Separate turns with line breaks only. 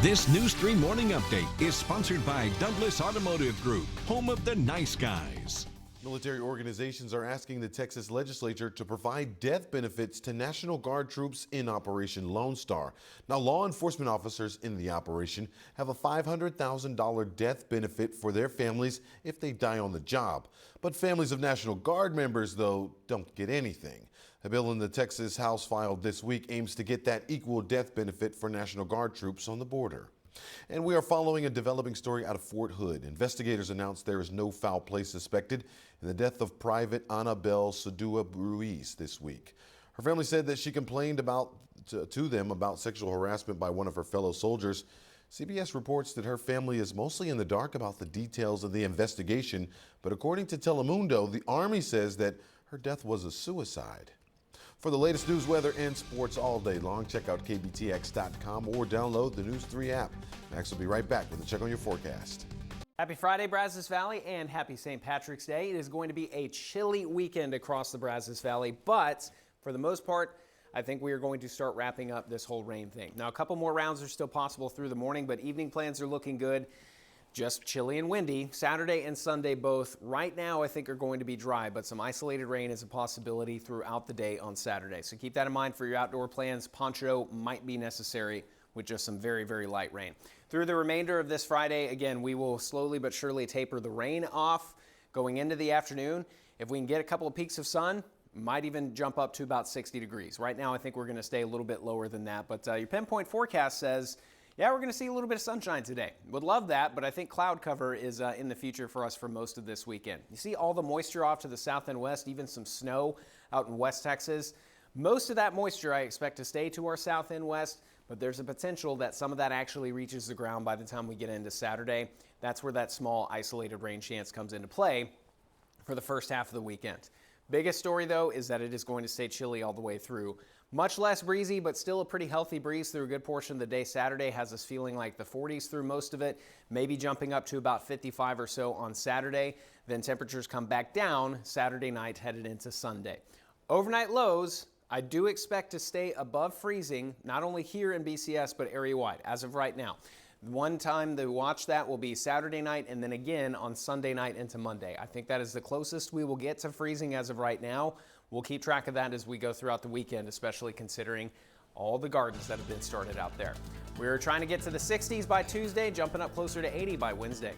This News 3 Morning Update is sponsored by Douglas Automotive Group, home of the nice guys.
Military organizations are asking the Texas legislature to provide death benefits to National Guard troops in Operation Lone Star. Now, law enforcement officers in the operation have a $500,000 death benefit for their families if they die on the job. But families of National Guard members, though, don't get anything. A bill in the Texas House filed this week aims to get that equal death benefit for National Guard troops on the border. And we are following a developing story out of Fort Hood. Investigators announced there is no foul play suspected in the death of Private Annabelle Sadua Ruiz this week. Her family said that she complained to them about sexual harassment by one of her fellow soldiers. CBS reports that her family is mostly in the dark about the details of the investigation, but according to Telemundo, the Army says that her death was a suicide. For the latest news, weather, and sports all day long, check out KBTX.com or download the News 3 app. Max will be right back with a check on your forecast.
Happy Friday, Brazos Valley, and happy St. Patrick's Day. It is going to be a chilly weekend across the Brazos Valley, but for the most part, I think we are going to start wrapping up this whole rain thing. Now, a couple more rounds are still possible through the morning, but evening plans are looking good. Just chilly and windy. Saturday and Sunday both right now I think are going to be dry, but some isolated rain is a possibility throughout the day on Saturday. So keep that in mind for your outdoor plans. Poncho might be necessary with just some very, very light rain. Through the remainder of this Friday, again, we will slowly but surely taper the rain off going into the afternoon. If we can get a couple of peaks of sun, might even jump up to about 60 degrees. Right now I think we're going to stay a little bit lower than that, but your pinpoint forecast says yeah, we're going to see a little bit of sunshine today. Would love that, but I think cloud cover is in the future for us for most of this weekend. You see all the moisture off to the south and west, even some snow out in West Texas. Most of that moisture I expect to stay to our south and west, but there's a potential that some of that actually reaches the ground by the time we get into Saturday. That's where that small isolated rain chance comes into play for the first half of the weekend. Biggest story, though, is that it is going to stay chilly all the way through. Much less breezy, but still a pretty healthy breeze through a good portion of the day. Saturday has us feeling like the 40s through most of it, maybe jumping up to about 55 or so on Saturday. Then temperatures come back down Saturday night headed into Sunday. Overnight lows, I do expect to stay above freezing, not only here in BCS, but area-wide as of right now. One time to watch that will be Saturday night and then again on Sunday night into Monday. I think that is the closest we will get to freezing as of right now. We'll keep track of that as we go throughout the weekend, especially considering all the gardens that have been started out there. We're trying to get to the 60s by Tuesday, jumping up closer to 80 by Wednesday.